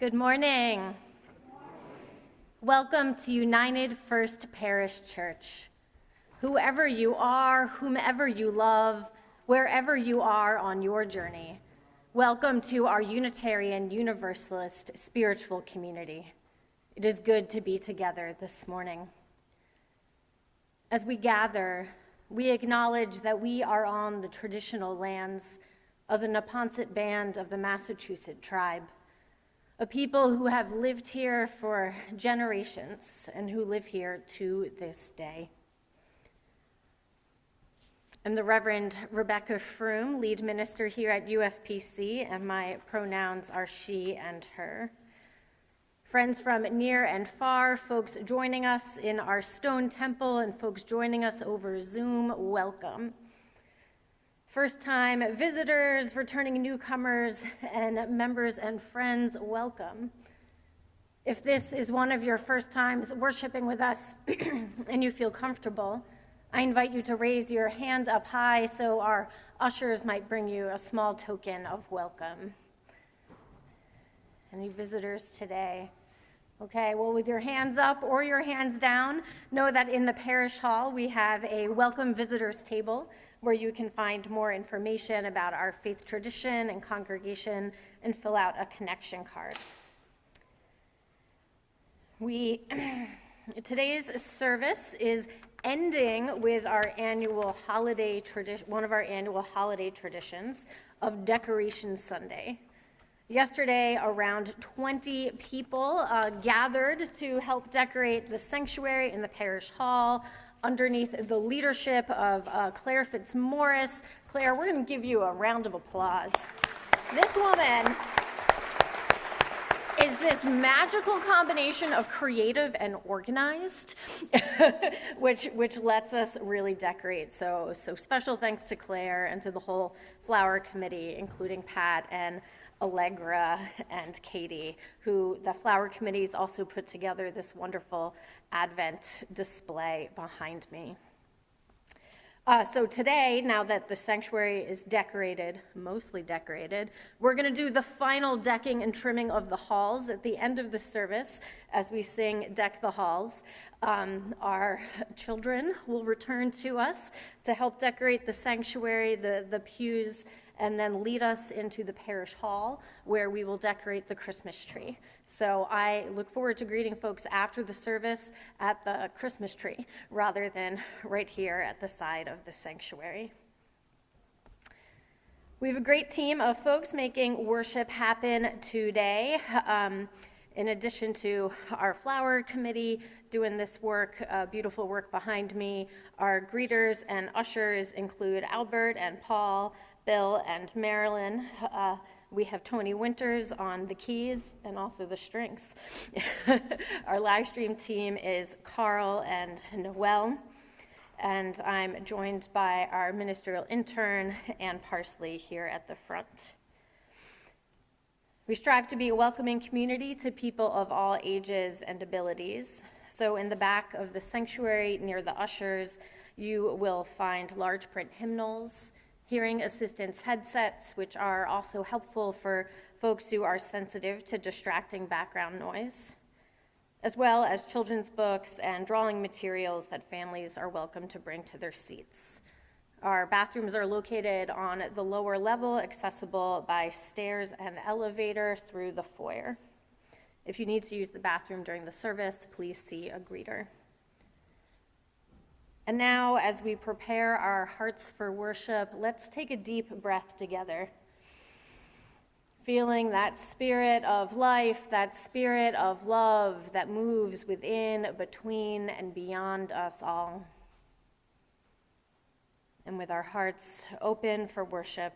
Good morning. Welcome to United First Parish Church. Whoever you are, whomever you love, wherever you are on your journey, welcome to our Unitarian Universalist spiritual community. It is good to be together this morning. As we gather, we acknowledge that we are on the traditional lands of the Neponset Band of the Massachusetts tribe, a people who have lived here for generations and who live here to this day. I'm the Reverend Rebecca Froom, lead minister here at UFPC, and my pronouns are she and her. Friends from near and far, folks joining us in our stone temple and folks joining us over Zoom, welcome. First-time visitors, returning newcomers, and members and friends, welcome. If this is one of your first times worshiping with us and you feel comfortable, I invite you to raise your hand up high so our ushers might bring you a small token of welcome. Any visitors today? Okay, well, with your hands up or your hands down, know that in the parish hall we have a welcome visitors table where you can find more information about our faith tradition and congregation and fill out a connection card. Today's service is ending with our annual holiday tradition, one of our annual holiday traditions of Decoration Sunday. Yesterday, around 20 people gathered to help decorate the sanctuary in the parish hall underneath the leadership of Claire Fitzmaurice. Claire, we're going to give you a round of applause. This woman is this magical combination of creative and organized, which lets us really decorate. So special thanks to Claire and to the whole flower committee, including Pat and Allegra and Katie, who the flower committees also put together this wonderful Advent display behind me. So today, now that the sanctuary is decorated, mostly decorated, we're going to do the final decking and trimming of the halls at the end of the service as we sing Deck the Halls. Our children will return to us to help decorate the sanctuary, the pews, and then lead us into the parish hall where we will decorate the Christmas tree. So I look forward to greeting folks after the service at the Christmas tree rather than right here at the side of the sanctuary. We have a great team of folks making worship happen today. In addition to our flower committee doing this work, beautiful work behind me, our greeters and ushers include Albert and Paul, Bill and Marilyn. We have Tony Winters on the keys and also the strings. Our live stream team is Carl and Noel. And I'm joined by our ministerial intern, Ann Parsley, here at the front. We strive to be a welcoming community to people of all ages and abilities. So in the back of the sanctuary near the ushers, you will find large print hymnals, hearing assistance headsets, which are also helpful for folks who are sensitive to distracting background noise, as well as children's books and drawing materials that families are welcome to bring to their seats. Our bathrooms are located on the lower level, accessible by stairs and elevator through the foyer. If you need to use the bathroom during the service, please see a greeter. And now, as we prepare our hearts for worship, let's take a deep breath together. Feeling that spirit of life, that spirit of love that moves within, between, and beyond us all. And with our hearts open for worship,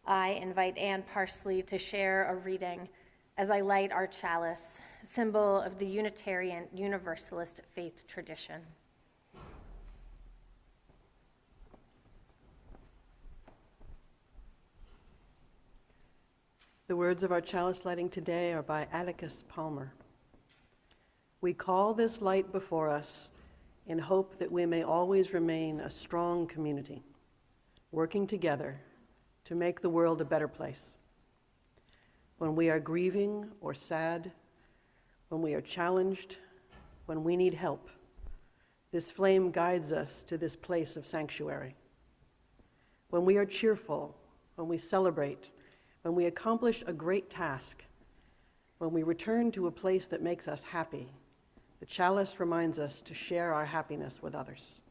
I invite Ann Parsley to share a reading as I light our chalice, symbol of the Unitarian Universalist faith tradition. The words of our chalice lighting today are by Atticus Palmer. We call this light before us in hope that we may always remain a strong community, working together to make the world a better place. when we are grieving or sad, when we are challenged, when we need help. This flame guides us to this place of sanctuary. When we are cheerful, when we celebrate, when we accomplish a great task, when we return to a place that makes us happy, the chalice reminds us to share our happiness with others.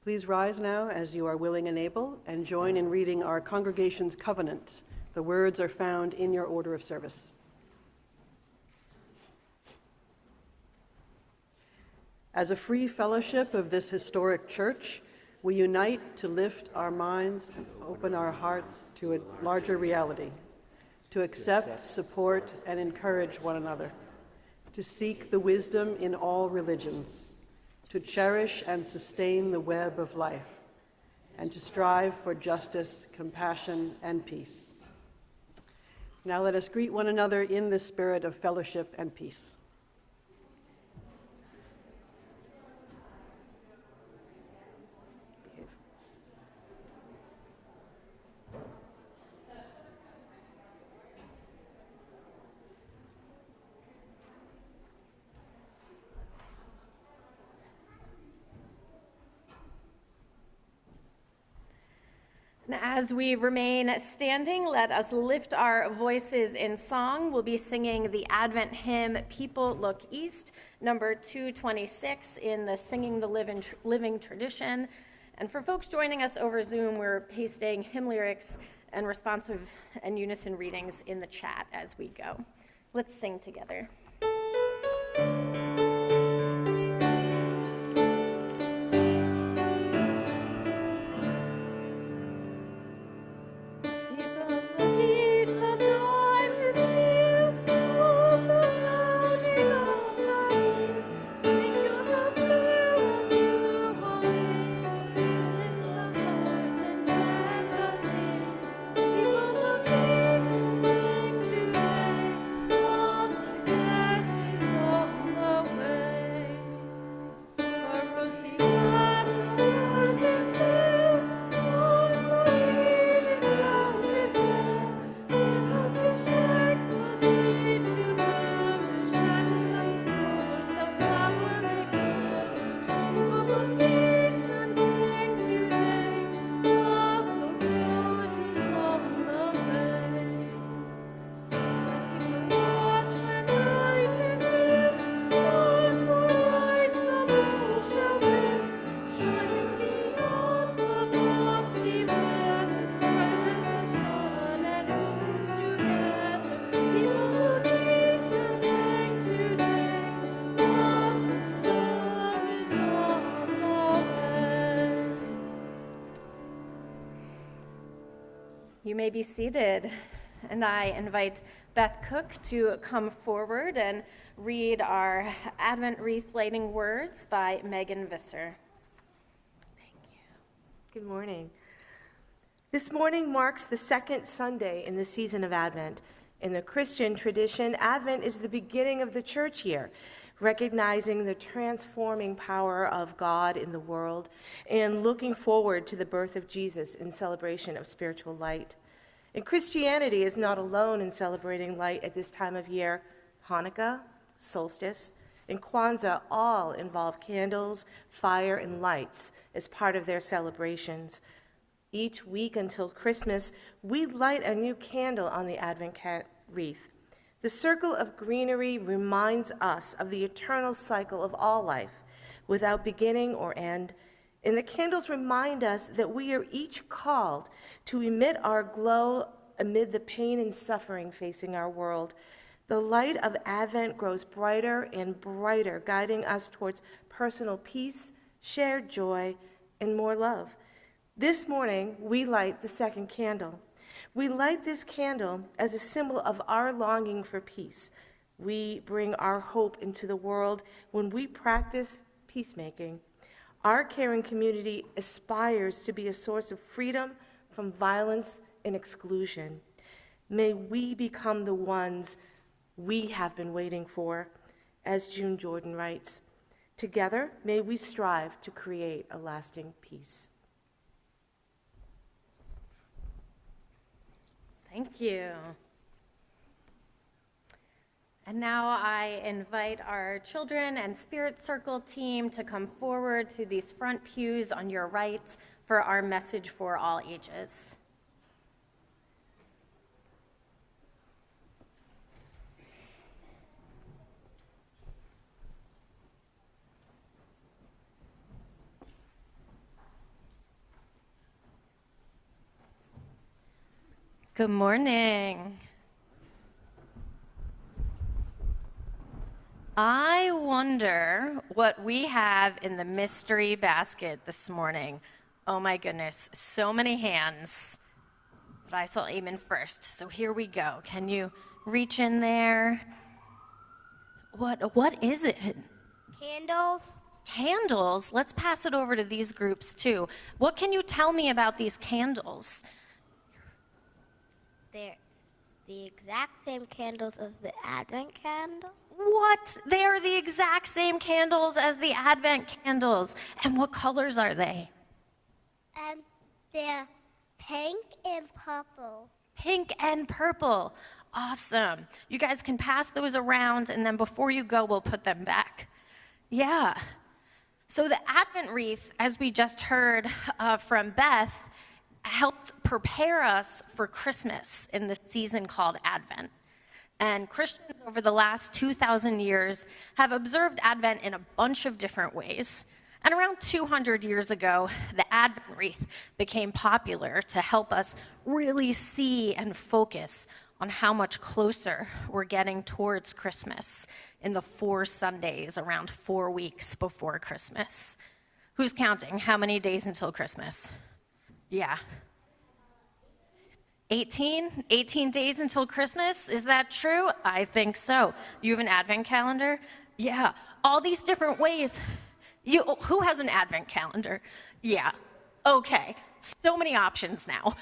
Please rise now as you are willing and able, and join in reading our congregation's covenant. The words are found in your order of service. As a free fellowship of this historic church, we unite to lift our minds and open our hearts to a larger reality, to accept, support, and encourage one another, to seek the wisdom in all religions, to cherish and sustain the web of life, and to strive for justice, compassion, and peace. Now let us greet one another in the spirit of fellowship and peace. And as we remain standing, let us lift our voices in song. We'll be singing the Advent hymn, People Look East, number 226 in the Singing the Living tradition. And for folks joining us over Zoom, we're pasting hymn lyrics and responsive and unison readings in the chat as we go. Let's sing together. You may be seated, and I invite Beth Cook to come forward and read our Advent wreath lighting words by Megan Visser. Thank you. Good morning. This morning marks the second Sunday in the season of Advent. In the Christian tradition, Advent is the beginning of the church year, recognizing the transforming power of God in the world and looking forward to the birth of Jesus in celebration of spiritual light. And Christianity is not alone in celebrating light at this time of year. Hanukkah, solstice, and Kwanzaa all involve candles, fire, and lights as part of their celebrations. Each week until Christmas, we light a new candle on the Advent wreath. The circle of greenery reminds us of the eternal cycle of all life, without beginning or end. And the candles remind us that we are each called to emit our glow amid the pain and suffering facing our world. The light of Advent grows brighter and brighter, guiding us towards personal peace, shared joy, and more love. This morning, we light the second candle. We light this candle as a symbol of our longing for peace. We bring our hope into the world when we practice peacemaking. Our caring community aspires to be a source of freedom from violence and exclusion. May we become the ones we have been waiting for, as June Jordan writes. Together, may we strive to create a lasting peace. Thank you. And now I invite our children and Spirit Circle team to come forward to these front pews on your right for our message for all ages. Good morning. I wonder what we have in the mystery basket this morning. Oh my goodness, so many hands. But I saw Eamon first, so here we go. Can you reach in there? What is it? Candles. Candles? Let's pass it over to these groups too. What can you tell me about these candles? They're the exact same candles as the Advent candle. What? They are the exact same candles as the Advent candles. And what colors are they? They're pink and purple. Pink and purple. Awesome. You guys can pass those around, and then before you go, we'll put them back. Yeah. So the Advent wreath, as we just heard from Beth, helps prepare us for Christmas in this season called Advent. And Christians over the last 2,000 years have observed Advent in a bunch of different ways. And around 200 years ago, the Advent wreath became popular to help us really see and focus on how much closer we're getting towards Christmas in the 4 Sundays around 4 weeks before Christmas. Who's counting? How many days until Christmas? Yeah. 18 days until Christmas? Is that true? I think so. You have an Advent calendar? Yeah. All these different ways. Who has an Advent calendar? Yeah. Okay. So many options now.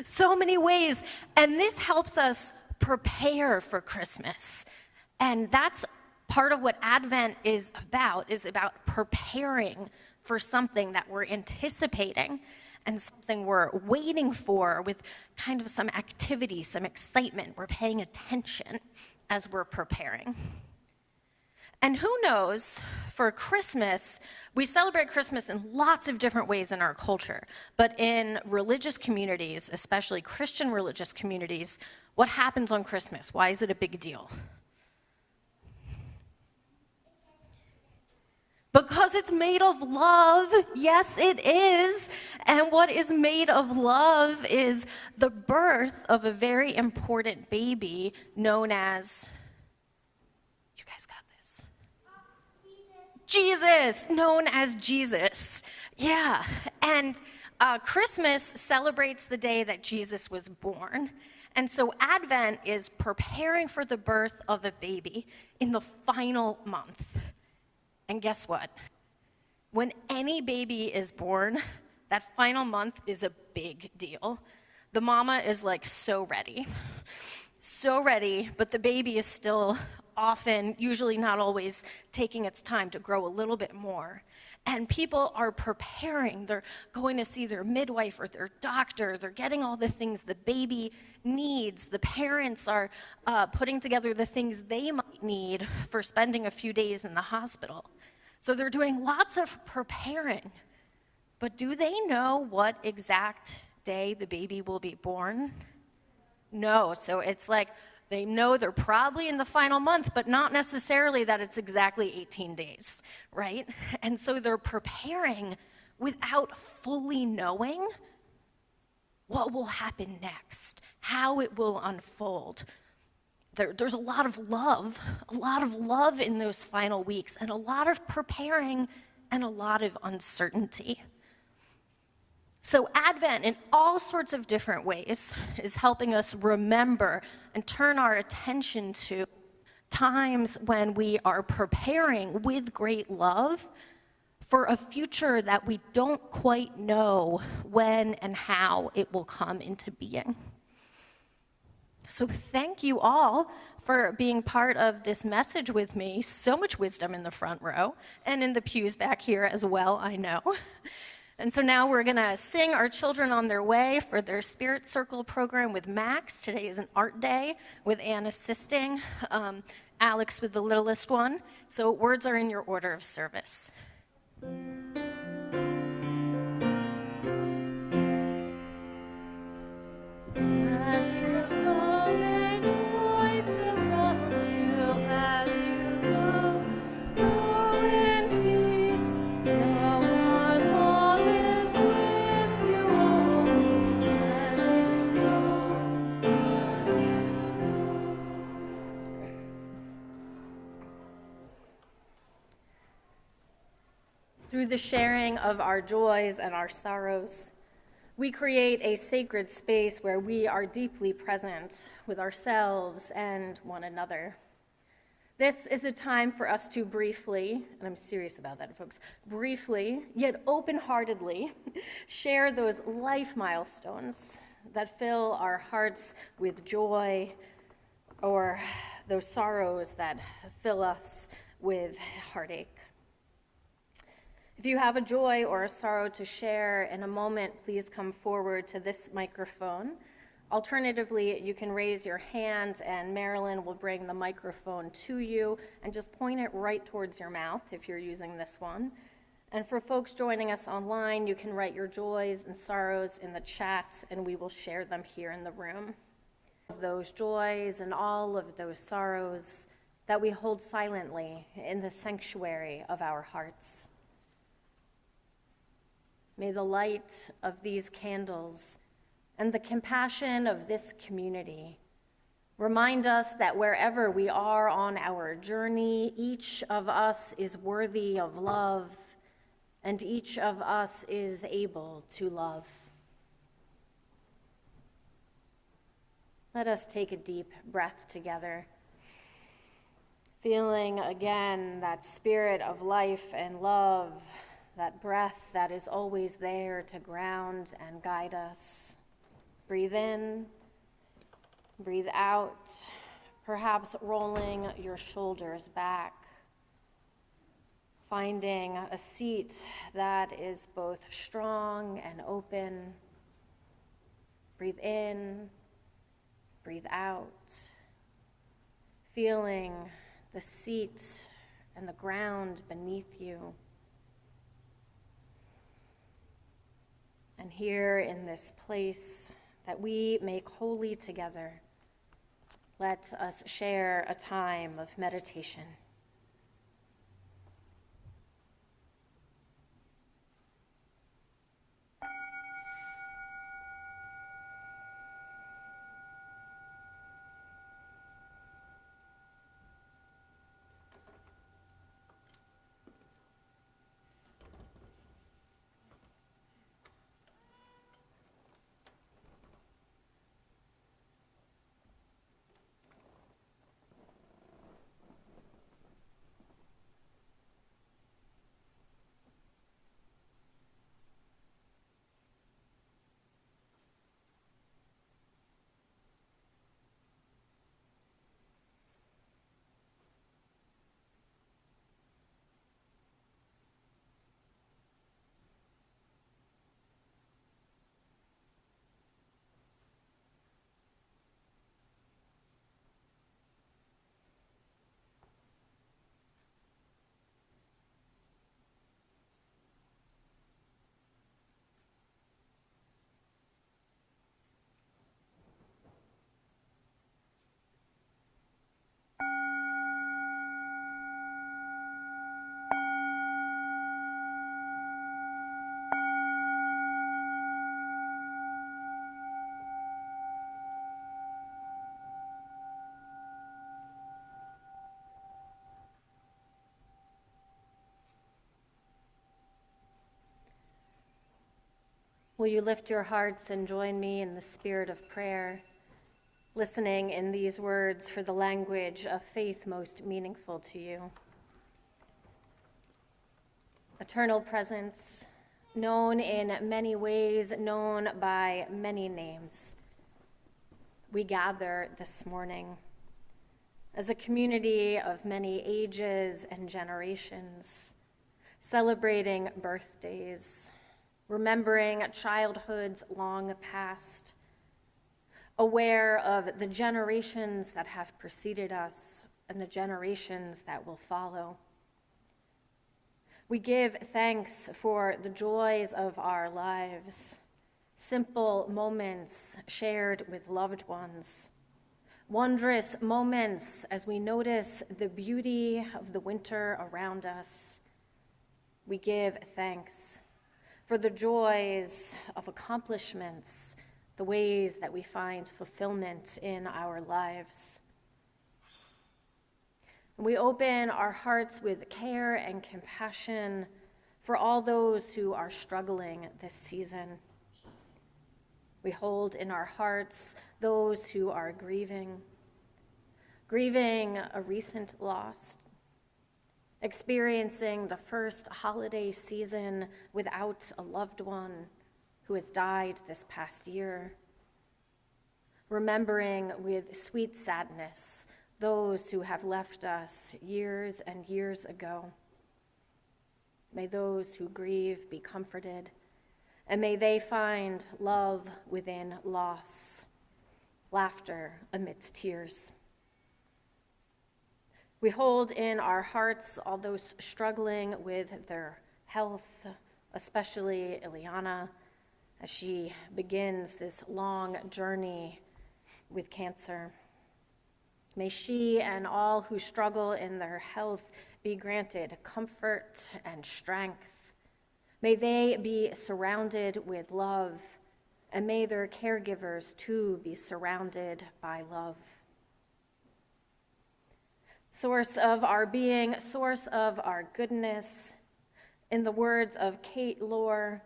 So many ways. And this helps us prepare for Christmas. And that's part of what Advent is about preparing for something that we're anticipating and something we're waiting for with kind of some activity, some excitement. We're paying attention as we're preparing. And who knows, for Christmas, we celebrate Christmas in lots of different ways in our culture. But in religious communities, especially Christian religious communities, what happens on Christmas? Why is it a big deal? Because it's made of love. Yes, it is. And what is made of love is the birth of a very important baby known as, you guys got this? Jesus, known as Jesus. Yeah. And Christmas celebrates the day that Jesus was born. And so Advent is preparing for the birth of a baby in the final month. And guess what? When any baby is born, that final month is a big deal. The mama is like so ready, but the baby is still often, usually not always, taking its time to grow a little bit more. And people are preparing. They're going to see their midwife or their doctor. They're getting all the things the baby needs. The parents are putting together the things they might need for spending a few days in the hospital. So they're doing lots of preparing. But do they know what exact day the baby will be born? No. So it's like they know they're probably in the final month, but not necessarily that it's exactly 18 days, right? And so they're preparing without fully knowing what will happen next, how it will unfold. There's a lot of love in those final weeks, and a lot of preparing and a lot of uncertainty. So Advent, in all sorts of different ways, is helping us remember and turn our attention to times when we are preparing with great love for a future that we don't quite know when and how it will come into being. So thank you all for being part of this message with me. So much wisdom in the front row and in the pews back here as well, I know. And so now we're going to sing our children on their way for their Spirit Circle program with Max. Today is an art day with Anne assisting, Alex with the littlest one. So words are in your order of service. As you go, make voice around you. As you go, go in peace. Now our love is with you always. As you go, as you go. Through the sharing of our joys and our sorrows, we create a sacred space where we are deeply present with ourselves and one another. This is a time for us to briefly, and I'm serious about that, folks, briefly, yet open-heartedly, share those life milestones that fill our hearts with joy, or those sorrows that fill us with heartache. If you have a joy or a sorrow to share in a moment, please come forward to this microphone. Alternatively, you can raise your hand and Marilyn will bring the microphone to you and just point it right towards your mouth if you're using this one. And for folks joining us online, you can write your joys and sorrows in the chat and we will share them here in the room. Those joys and all of those sorrows that we hold silently in the sanctuary of our hearts. May the light of these candles and the compassion of this community remind us that wherever we are on our journey, each of us is worthy of love, and each of us is able to love. Let us take a deep breath together, feeling again that spirit of life and love, that breath that is always there to ground and guide us. Breathe in, breathe out, perhaps rolling your shoulders back, finding a seat that is both strong and open. Breathe in, breathe out, feeling the seat and the ground beneath you. And here in this place that we make holy together, let us share a time of meditation. Will you lift your hearts and join me in the spirit of prayer, listening in these words for the language of faith most meaningful to you? Eternal presence, known in many ways, known by many names, we gather this morning as a community of many ages and generations, celebrating birthdays, remembering childhoods long past, aware of the generations that have preceded us and the generations that will follow. We give thanks for the joys of our lives, simple moments shared with loved ones, wondrous moments as we notice the beauty of the winter around us. We give thanks for the joys of accomplishments, the ways that we find fulfillment in our lives. We open our hearts with care and compassion for all those who are struggling this season. We hold in our hearts those who are grieving a recent loss, experiencing the first holiday season without a loved one who has died this past year, remembering with sweet sadness those who have left us years and years ago. May those who grieve be comforted, and may they find love within loss, laughter amidst tears. We hold in our hearts all those struggling with their health, especially Ileana, as she begins this long journey with cancer. May she and all who struggle in their health be granted comfort and strength. May they be surrounded with love, and may their caregivers too be surrounded by love. Source of our being, source of our goodness, in the words of Kate Lohr,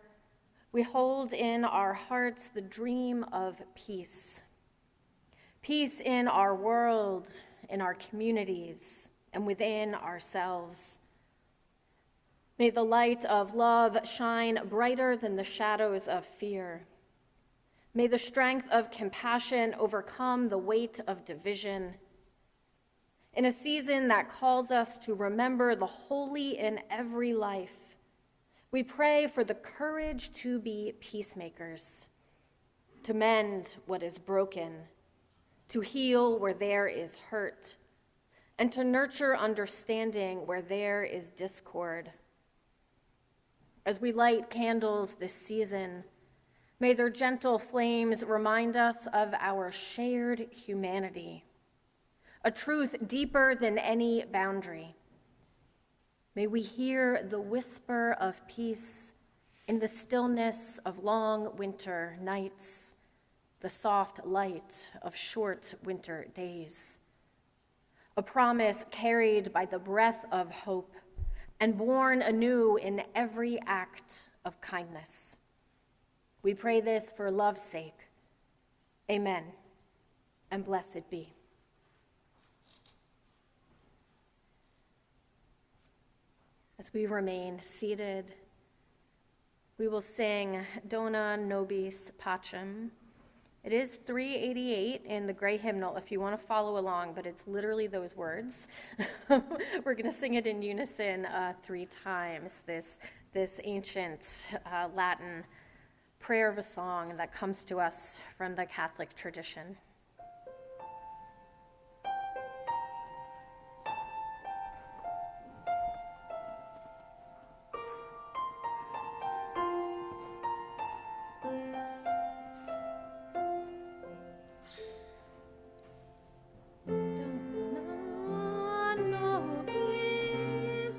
we hold in our hearts the dream of peace. Peace in our world, in our communities, and within ourselves. May the light of love shine brighter than the shadows of fear. May the strength of compassion overcome the weight of division. In a season that calls us to remember the holy in every life, we pray for the courage to be peacemakers, to mend what is broken, to heal where there is hurt, and to nurture understanding where there is discord. As we light candles this season, may their gentle flames remind us of our shared humanity, a truth deeper than any boundary. May we hear the whisper of peace in the stillness of long winter nights, the soft light of short winter days. A promise carried by the breath of hope and born anew in every act of kindness. We pray this for love's sake. Amen, and blessed be. As we remain seated, we will sing Dona Nobis Pacem. It is 388 in the gray hymnal if you want to follow along, but it's literally those words. We're going to sing it in unison 3 times, this ancient Latin prayer of a song that comes to us from the Catholic tradition. Nobis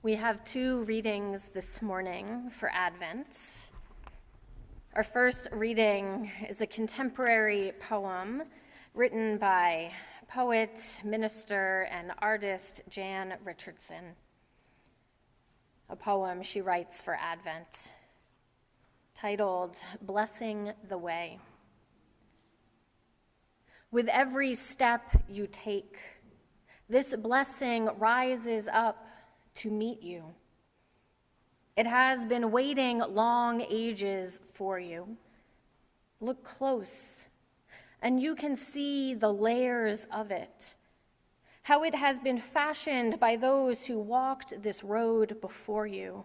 We have two readings this morning for Advent. Our first reading is a contemporary poem written by poet, minister, and artist Jan Richardson. A poem she writes for Advent, titled "Blessing the Way." With every step you take, this blessing rises up to meet you. It has been waiting long ages for you. Look close, and you can see the layers of it, how it has been fashioned by those who walked this road before you,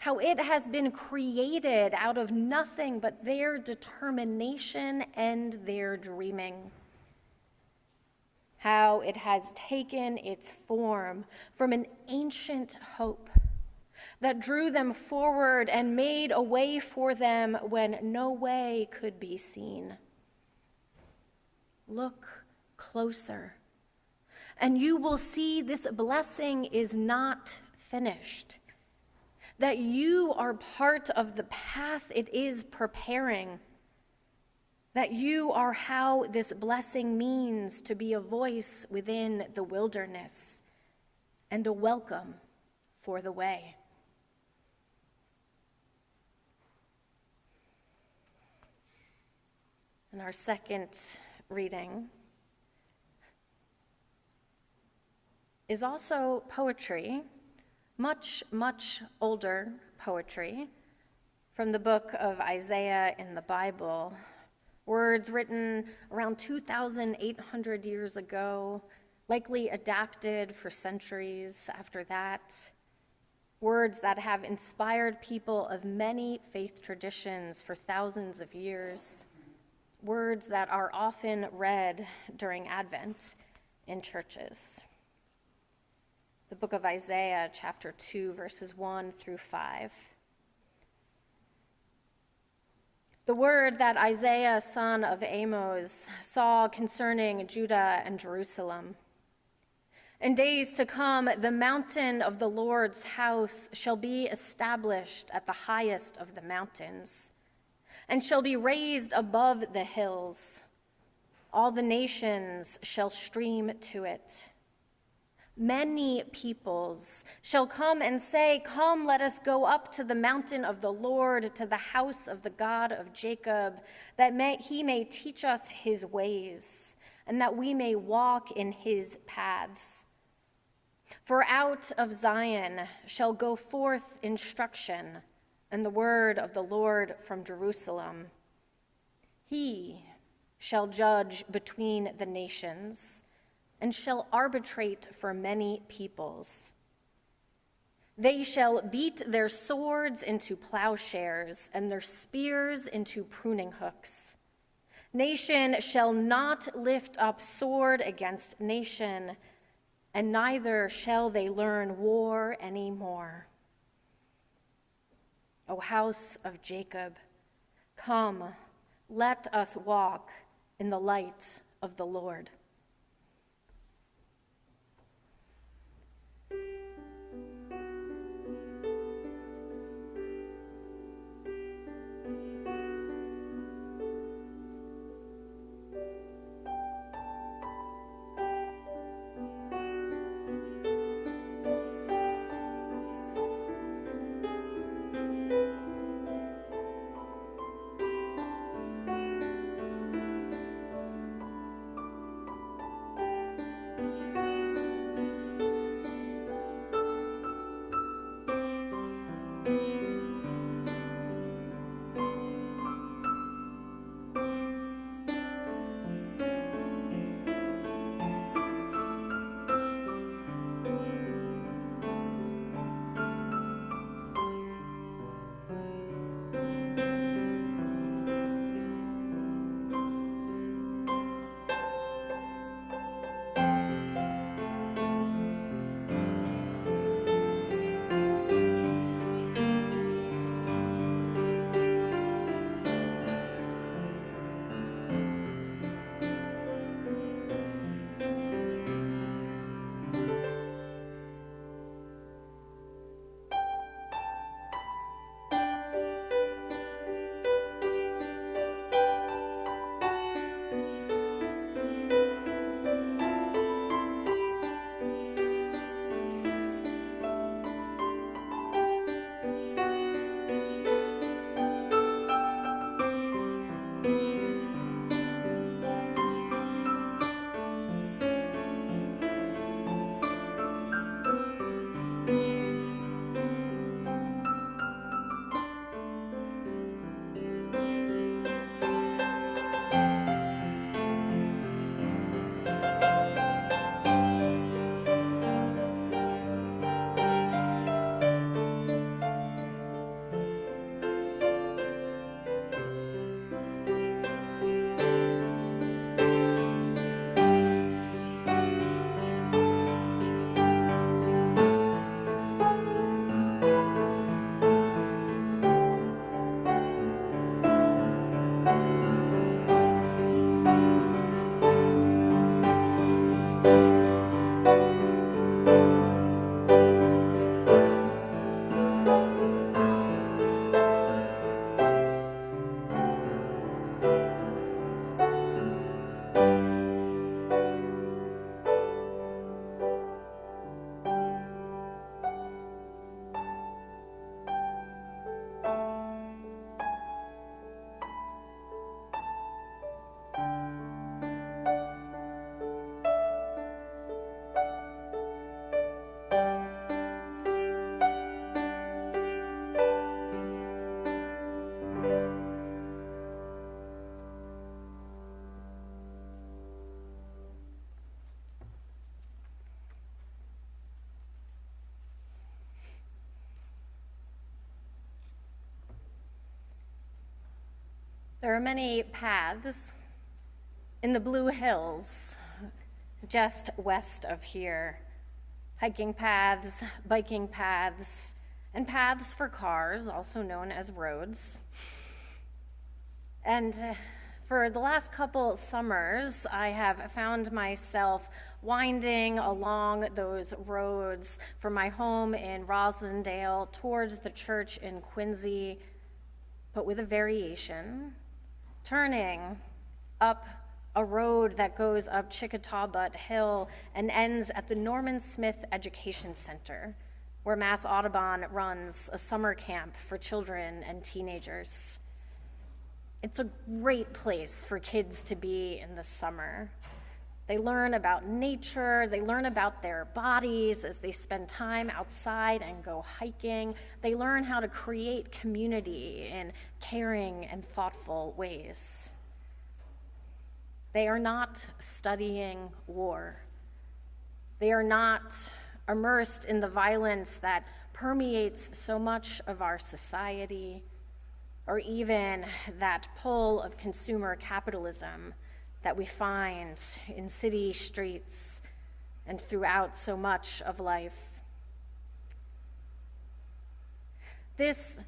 how it has been created out of nothing but their determination and their dreaming, how it has taken its form from an ancient hope that drew them forward and made a way for them when no way could be seen. Look closer, and you will see this blessing is not finished, that you are part of the path it is preparing, that you are how this blessing means to be a voice within the wilderness and a welcome for the way. And our second reading is also poetry, much, much older poetry from the book of Isaiah in the Bible. Words written around 2,800 years ago, likely adapted for centuries after that. Words that have inspired people of many faith traditions for thousands of years. Words that are often read during Advent in churches. The book of Isaiah, chapter 2, verses 1 through 5. The word that Isaiah, son of Amos, saw concerning Judah and Jerusalem. In days to come, the mountain of the Lord's house shall be established at the highest of the mountains, and shall be raised above the hills. All the nations shall stream to it. Many peoples shall come and say, "Come, let us go up to the mountain of the Lord, to the house of the God of Jacob, that he may teach us his ways, and that we may walk in his paths. For out of Zion shall go forth instruction, and the word of the Lord from Jerusalem. He shall judge between the nations, and shall arbitrate for many peoples. They shall beat their swords into plowshares and their spears into pruning hooks. Nation shall not lift up sword against nation, and neither shall they learn war anymore. O house of Jacob, come, let us walk in the light of the Lord." There are many paths in the Blue Hills, just west of here. Hiking paths, biking paths, and paths for cars, also known as roads. And for the last couple summers, I have found myself winding along those roads from my home in Roslindale towards the church in Quincy, but with a variation, turning up a road that goes up Chickatawbutt Hill and ends at the Norman Smith Education Center, where Mass Audubon runs a summer camp for children and teenagers. It's a great place for kids to be in the summer. They learn about nature, they learn about their bodies as they spend time outside and go hiking. They learn how to create community in caring and thoughtful ways. They are not studying war. They are not immersed in the violence that permeates so much of our society, or even that pull of consumer capitalism that we find in city streets and throughout so much of life. This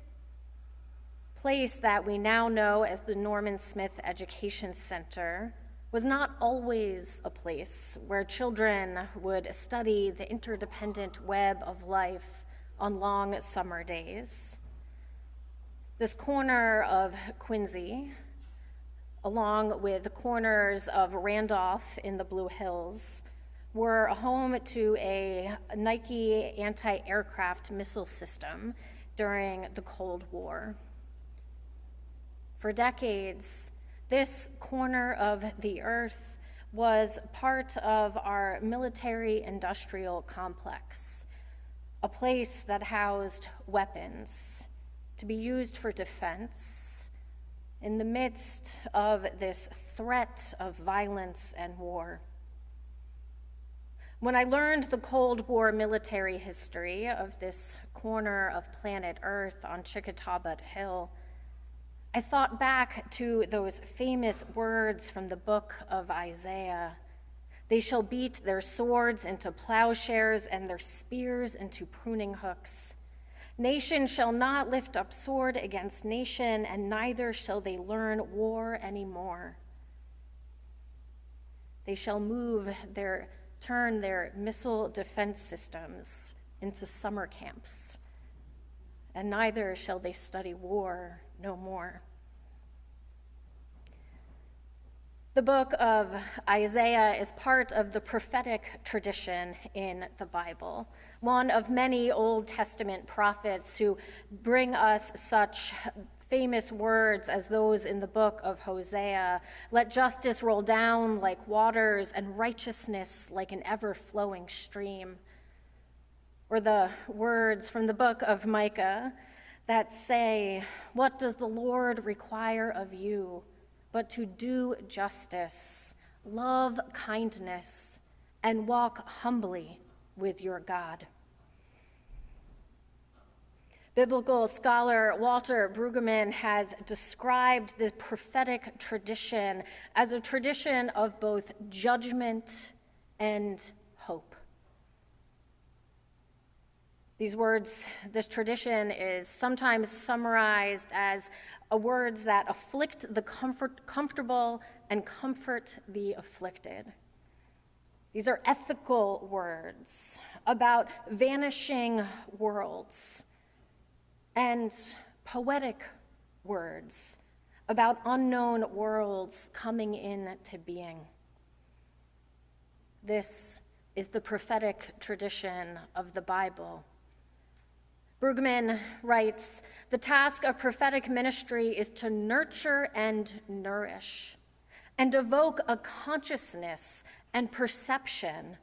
place that we now know as the Norman Smith Education Center was not always a place where children would study the interdependent web of life on long summer days. This corner of Quincy, along with the corners of Randolph in the Blue Hills, were home to a Nike anti-aircraft missile system during the Cold War. For decades, this corner of the earth was part of our military-industrial complex, a place that housed weapons to be used for defense in the midst of this threat of violence and war. When I learned the Cold War military history of this corner of planet Earth on Chickatawbutt Hill, I thought back to those famous words from the book of Isaiah. They shall beat their swords into plowshares and their spears into pruning hooks. Nation shall not lift up sword against nation, and neither shall they learn war anymore. They shall turn their missile defense systems into summer camps, and neither shall they study war no more. The book of Isaiah is part of the prophetic tradition in the Bible, one of many Old Testament prophets who bring us such famous words as those in the book of Hosea. Let justice roll down like waters and righteousness like an ever-flowing stream. Or the words from the book of Micah that say, what does the Lord require of you but to do justice, love kindness, and walk humbly with your God? Biblical scholar Walter Brueggemann has described this prophetic tradition as a tradition of both judgment and hope. These words, this tradition is sometimes summarized as words that afflict the comfortable and comfort the afflicted. These are ethical words about vanishing worlds, and poetic words about unknown worlds coming into being. This is the prophetic tradition of the Bible. Brueggemann writes, "The task of prophetic ministry is to nurture and nourish, and evoke a consciousness and perception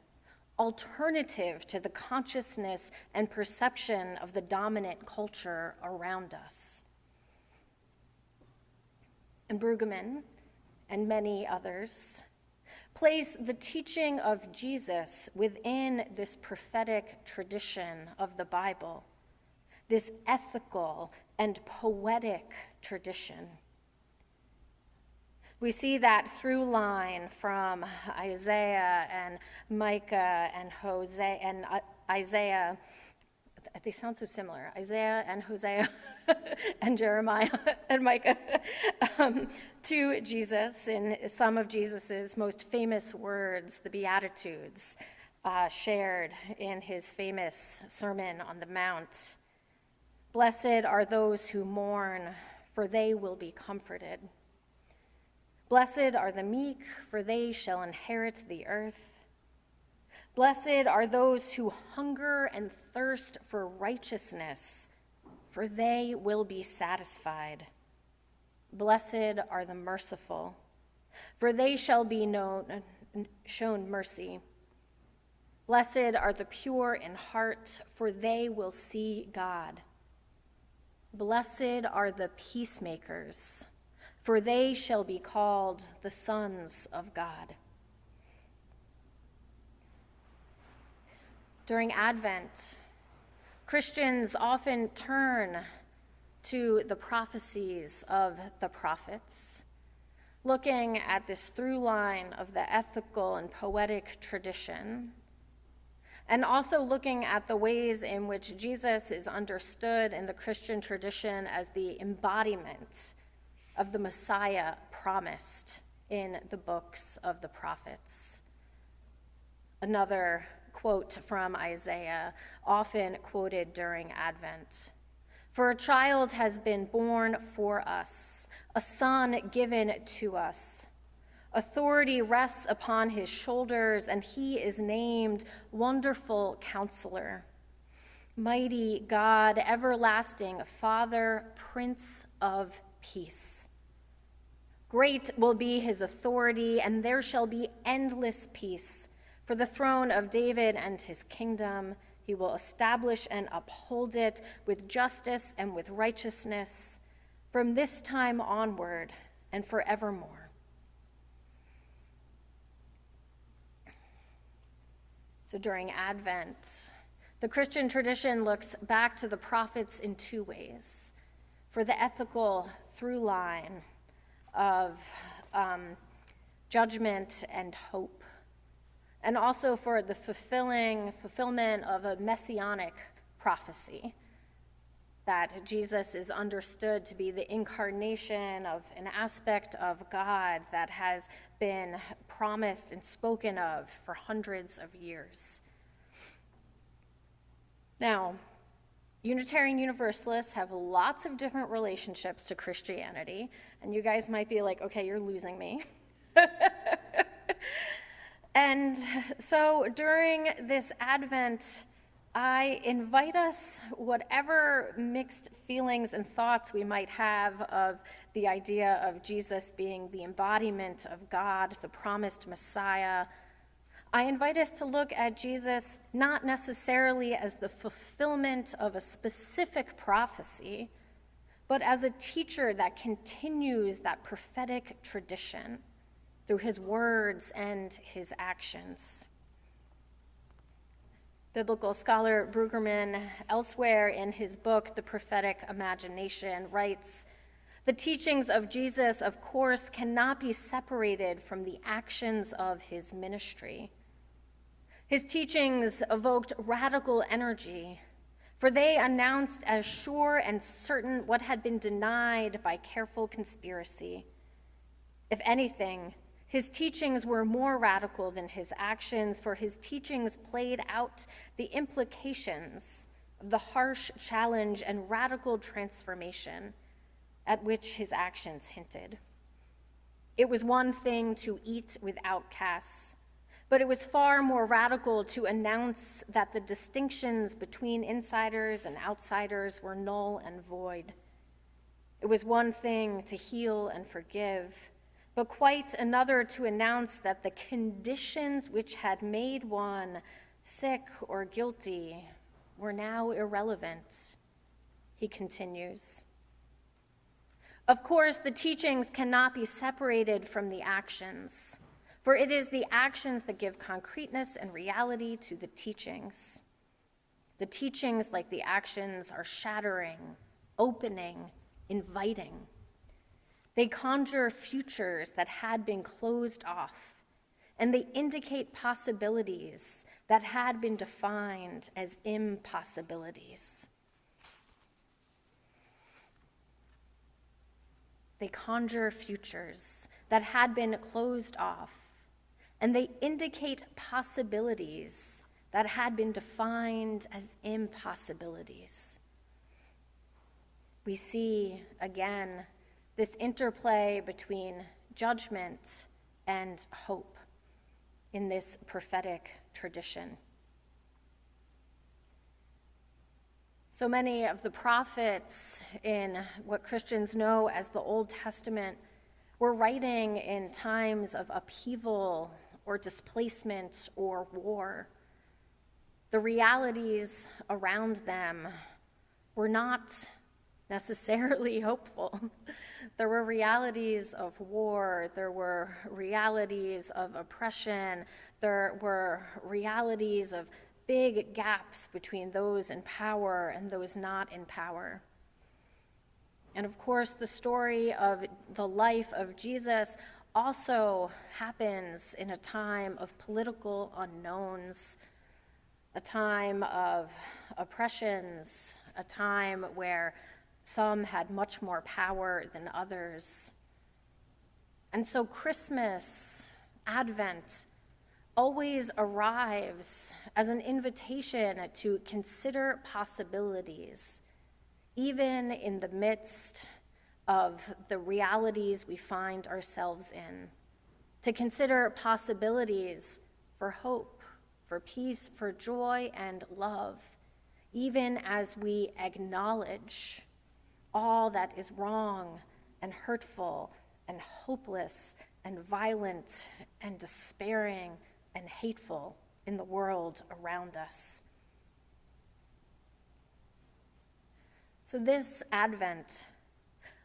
alternative to the consciousness and perception of the dominant culture around us." And Brueggemann, and many others, place the teaching of Jesus within this prophetic tradition of the Bible, this ethical and poetic tradition. We see that through line from Isaiah and Micah and Hosea and Isaiah. They sound so similar. Isaiah and Hosea and Jeremiah and Micah to Jesus in some of Jesus's most famous words, the Beatitudes, shared in his famous Sermon on the Mount. "Blessed are those who mourn, for they will be comforted. Blessed are the meek, for they shall inherit the earth. Blessed are those who hunger and thirst for righteousness, for they will be satisfied. Blessed are the merciful, for they shall be shown mercy. Blessed are the pure in heart, for they will see God. Blessed are the peacemakers, for they shall be called the sons of God." During Advent, Christians often turn to the prophecies of the prophets, looking at this through line of the ethical and poetic tradition, and also looking at the ways in which Jesus is understood in the Christian tradition as the embodiment of the Messiah promised in the books of the prophets. Another quote from Isaiah, often quoted during Advent: "For a child has been born for us, a son given to us. Authority rests upon his shoulders, and he is named Wonderful Counselor, Mighty God, Everlasting Father, Prince of Peace. Great will be his authority, and there shall be endless peace. For the throne of David and his kingdom, he will establish and uphold it with justice and with righteousness from this time onward and forevermore." So during Advent, the Christian tradition looks back to the prophets in two ways: for the ethical through line of judgment and hope, and also for the fulfillment of a messianic prophecy, that Jesus is understood to be the incarnation of an aspect of God that has been promised and spoken of for hundreds of years. Now, Unitarian Universalists have lots of different relationships to Christianity, and you guys might be like, okay, you're losing me. And so during this Advent, I invite us, whatever mixed feelings and thoughts we might have of the idea of Jesus being the embodiment of God, the promised Messiah, I invite us to look at Jesus not necessarily as the fulfillment of a specific prophecy, but as a teacher that continues that prophetic tradition through his words and his actions. Biblical scholar Brueggemann, elsewhere in his book, The Prophetic Imagination, writes, "The teachings of Jesus, of course, cannot be separated from the actions of his ministry. His teachings evoked radical energy, for they announced as sure and certain what had been denied by careful conspiracy. If anything, His teachings were more radical than his actions, for his teachings played out the implications of the harsh challenge and radical transformation at which his actions hinted. It was one thing to eat with outcasts, but it was far more radical to announce that the distinctions between insiders and outsiders were null and void. It was one thing to heal and forgive, but quite another to announce that the conditions which had made one sick or guilty were now irrelevant. He continues. Of course, the teachings cannot be separated from the actions, for it is the actions that give concreteness and reality to the teachings. The teachings, like the actions, are shattering, opening, inviting. They conjure futures that had been closed off, and they indicate possibilities that had been defined as impossibilities. They conjure futures that had been closed off, and they indicate possibilities that had been defined as impossibilities. We see, again, this interplay between judgment and hope in this prophetic tradition. So many of the prophets in what Christians know as the Old Testament were writing in times of upheaval or displacement or war. The realities around them were not necessarily hopeful. There were realities of war, there were realities of oppression, there were realities of big gaps between those in power and those not in power. And of course, the story of the life of Jesus also happens in a time of political unknowns, a time of oppressions, a time where some had much more power than others. And so Christmas, Advent, always arrives as an invitation to consider possibilities, even in the midst of the realities we find ourselves in, to consider possibilities for hope, for peace, for joy and love, even as we acknowledge all that is wrong and hurtful and hopeless and violent and despairing and hateful in the world around us. So this Advent,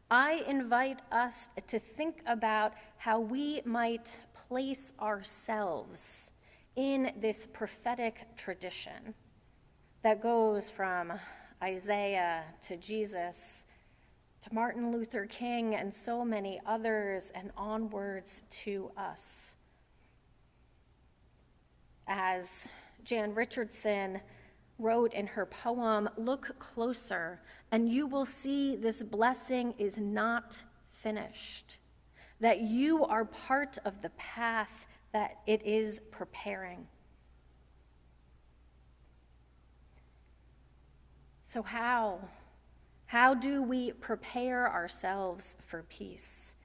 I invite us to think about how we might place ourselves in this prophetic tradition that goes from Isaiah to Jesus to Martin Luther King and so many others, and onwards to us. As Jan Richardson wrote in her poem, "Look closer, and you will see this blessing is not finished, that you are part of the path that it is preparing." So how do we prepare ourselves for peace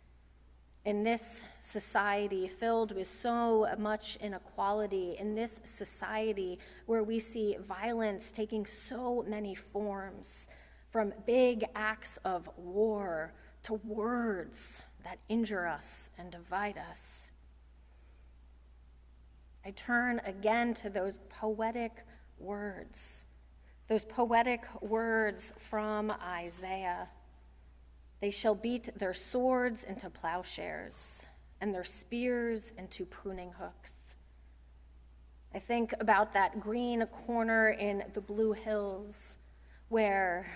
in this society filled with so much inequality, in this society where we see violence taking so many forms, from big acts of war to words that injure us and divide us? I turn again to those poetic words from Isaiah. They shall beat their swords into plowshares and their spears into pruning hooks. I think about that green corner in the Blue Hills where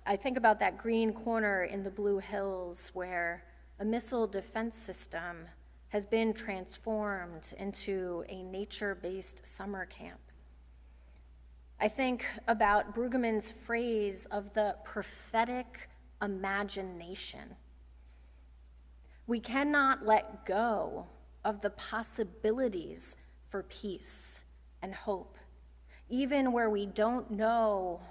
I think about that green corner in the Blue Hills where a missile defense system has been transformed into a nature-based summer camp. I think about Brueggemann's phrase of the prophetic imagination. We cannot let go of the possibilities for peace and hope, even where we don't know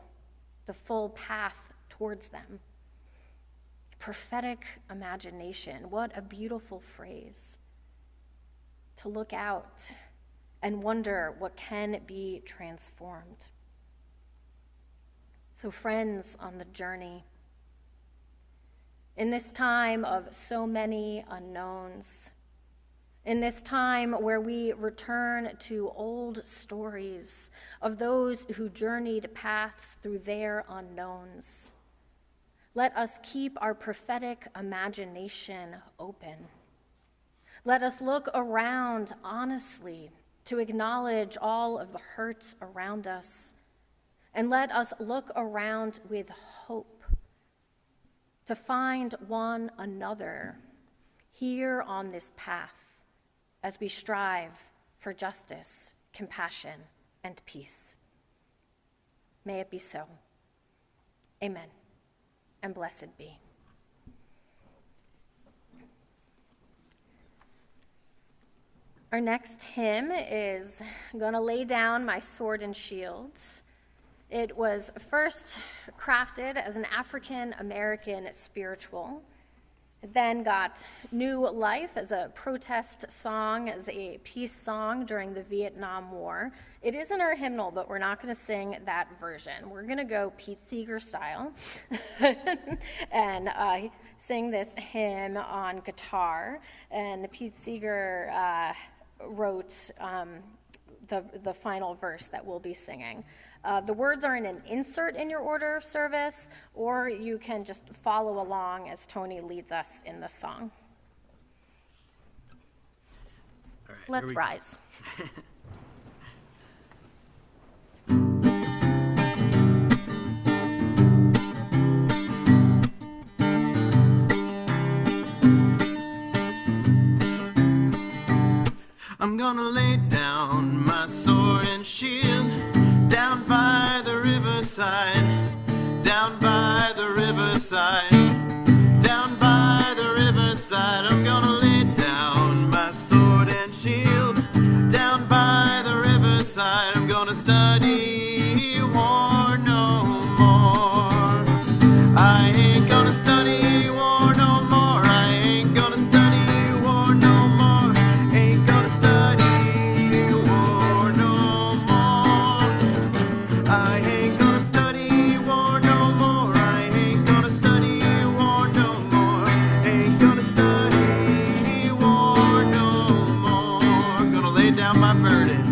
the full path towards them. Prophetic imagination, what a beautiful phrase. To look out and wonder what can be transformed. So friends on the journey, in this time of so many unknowns, in this time where we return to old stories of those who journeyed paths through their unknowns, let us keep our prophetic imagination open. Let us look around honestly to acknowledge all of the hurts around us, and let us look around with hope to find one another here on this path as we strive for justice, compassion, and peace. May it be so. Amen, and blessed be. Our next hymn is "Gonna Lay Down My Sword and Shield." It was first crafted as an African-American spiritual. It then got new life as a protest song, as a peace song during the Vietnam War. It is in our hymnal, but we're not going to sing that version. We're going to go Pete Seeger style and sing this hymn on guitar. And Pete Seeger wrote the final verse that we'll be singing. The words are in an insert in your order of service, or you can just follow along as Tony leads us in the song. All right, Let's rise. I'm gonna lay down my sword and shield down by the riverside, down by the riverside, down by the riverside. I'm gonna lay down my sword and shield down by the riverside. I'm gonna study war no more. I ain't gonna study war no more. I ain't gonna study war no more. Ain't gonna study war no more. I ain't gonna study war no more. I ain't gonna study war no more. Ain't gonna study war no more. I'm gonna lay down my burden.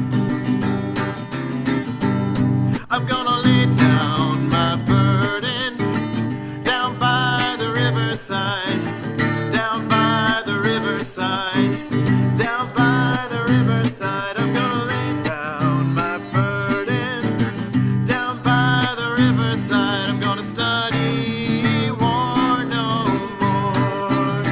I'm gonna lay down my burden down by the riverside, down by the riverside, down by the riverside. I'm gonna lay down my burden down by the riverside. I'm gonna study war no more.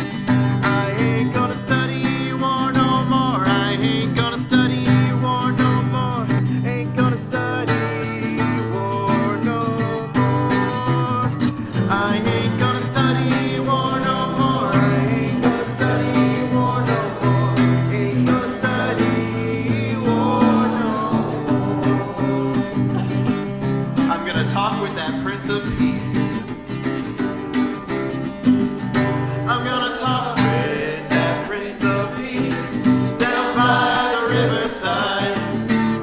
I ain't gonna study war no more. I ain't gonna study war no more. Ain't gonna study war no more. I ain't gonna study war no more. I ain't gonna study war no more. Ain't gonna study war no more. I'm gonna talk with that Prince of Peace. I'm gonna talk with that Prince of Peace down by the riverside,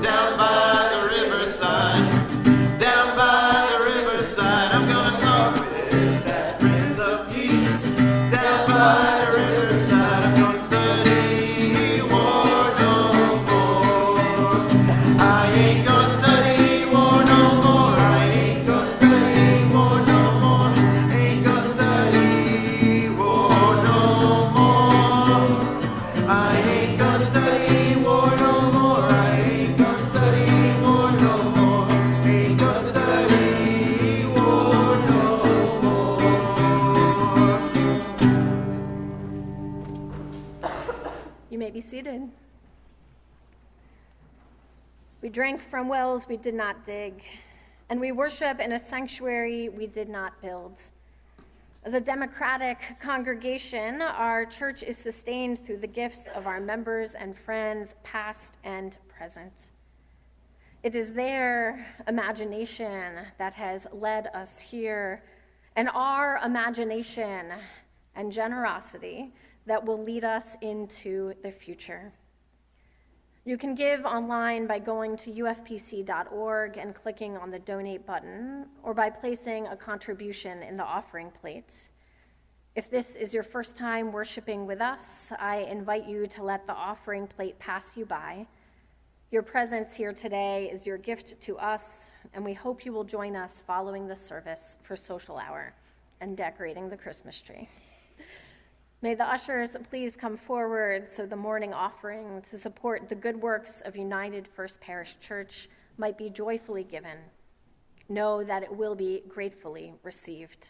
down by the riverside, down by the riverside. I'm gonna talk with that Prince of Peace down by the riverside. I'm gonna study war no more. I ain't gonna study war no more. I ain't gonna study war no more. Ain't gonna study war no more. I ain't gonna study war no more. I ain't gonna study war no more. Ain't gonna study war no more. You may be seated. We drank from wells we did not dig, and we worship in a sanctuary we did not build. As a democratic congregation, our church is sustained through the gifts of our members and friends, past and present. It is their imagination that has led us here, and our imagination and generosity that will lead us into the future. You can give online by going to ufpc.org and clicking on the donate button, or by placing a contribution in the offering plate. If this is your first time worshiping with us, I invite you to let the offering plate pass you by. Your presence here today is your gift to us, and we hope you will join us following the service for social hour and decorating the Christmas tree. May the ushers please come forward so the morning offering to support the good works of United First Parish Church might be joyfully given. Know that it will be gratefully received.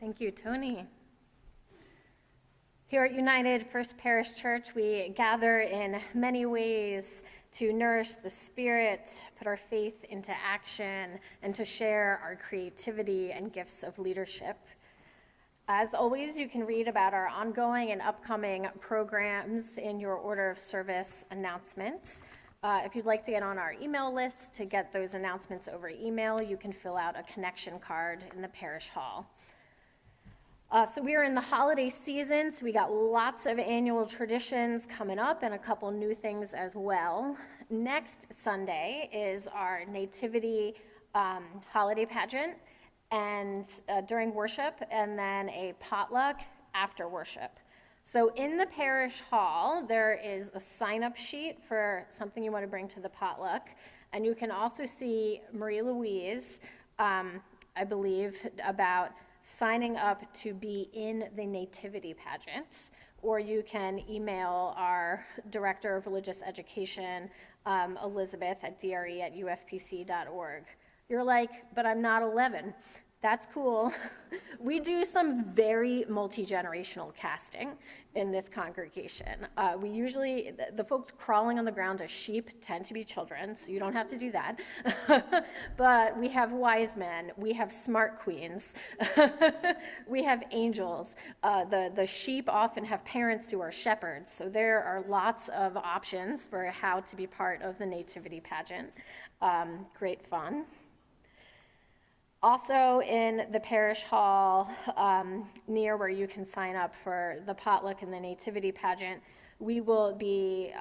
Thank you, Tony. Here at United First Parish Church, we gather in many ways to nourish the spirit, put our faith into action, and to share our creativity and gifts of leadership. As always, you can read about our ongoing and upcoming programs in your order of service announcements. If you'd like to get on our email list to get those announcements over email, you can fill out a connection card in the parish hall. So we are in the holiday season, so we got lots of annual traditions coming up and a couple new things as well. Next Sunday is our Nativity holiday pageant and during worship, and then a potluck after worship. So in the parish hall, there is a sign-up sheet for something you want to bring to the potluck, and you can also see Marie Louise, I believe, about signing up to be in the Nativity pageant, or you can email our Director of Religious Education, Elizabeth at dre@ufpc.org. You're like, but I'm not 11. That's cool. We do some very multi-generational casting in this congregation. We usually, the folks crawling on the ground as sheep tend to be children, so you don't have to do that. But we have wise men, we have smart queens, we have angels. The sheep often have parents who are shepherds, so there are lots of options for how to be part of the nativity pageant. Great fun. Also in the parish hall, near where you can sign up for the potluck and the nativity pageant, we will be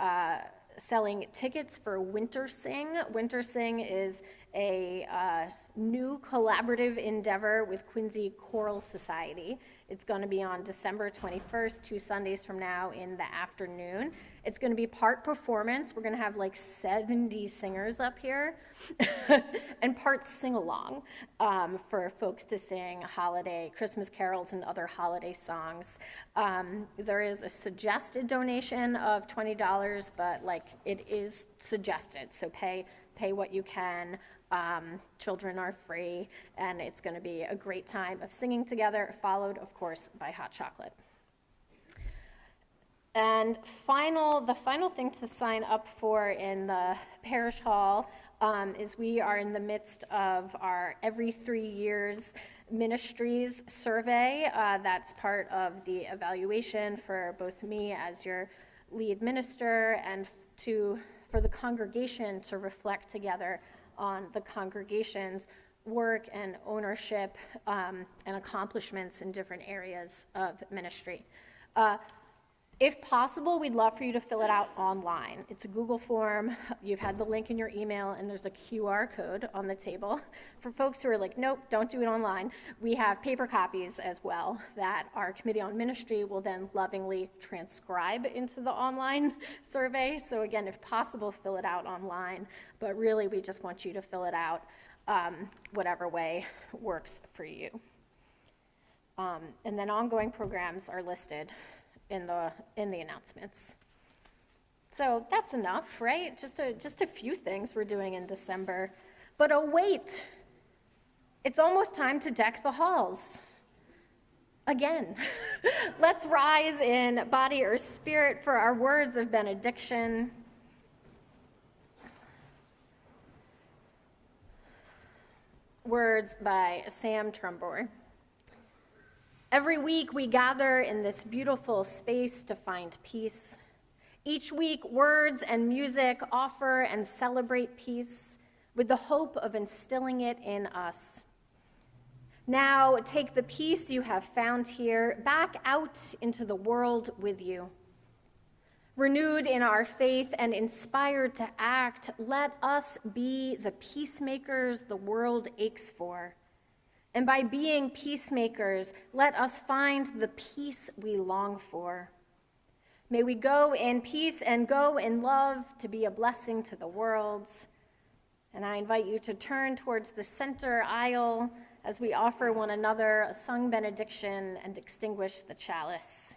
selling tickets for Winter Sing. Winter Sing is a new collaborative endeavor with Quincy Choral Society. It's going to be on December 21st, 2 Sundays from now in the afternoon. It's going to be part performance. We're going to have like 70 singers up here, and part sing-along for folks to sing holiday, Christmas carols and other holiday songs. There is a suggested donation of $20, but like it is suggested, so pay what you can. Children are free, and it's going to be a great time of singing together, followed, of course, by hot chocolate. And the final thing to sign up for in the parish hall is we are in the midst of our every 3 years ministries survey. That's part of the evaluation for both me as your lead minister and for the congregation to reflect together on the congregation's work and ownership and accomplishments in different areas of ministry. If possible, we'd love for you to fill it out online. It's a Google form. You've had the link in your email, and there's a QR code on the table. For folks who are like, nope, don't do it online, we have paper copies as well that our Committee on Ministry will then lovingly transcribe into the online survey. So again, if possible, fill it out online. But really, we just want you to fill it out whatever way works for you. And then ongoing programs are listed in the announcements. So that's enough, right? Just a few things we're doing in December. But oh wait, it's almost time to deck the halls. Again, let's rise in body or spirit for our words of benediction. Words by Sam Trumbore. Every week we gather in this beautiful space to find peace. Each week, words and music offer and celebrate peace with the hope of instilling it in us. Now, take the peace you have found here back out into the world with you. Renewed in our faith and inspired to act, let us be the peacemakers the world aches for. And by being peacemakers, let us find the peace we long for. May we go in peace and go in love to be a blessing to the world. And I invite you to turn towards the center aisle as we offer one another a sung benediction and extinguish the chalice.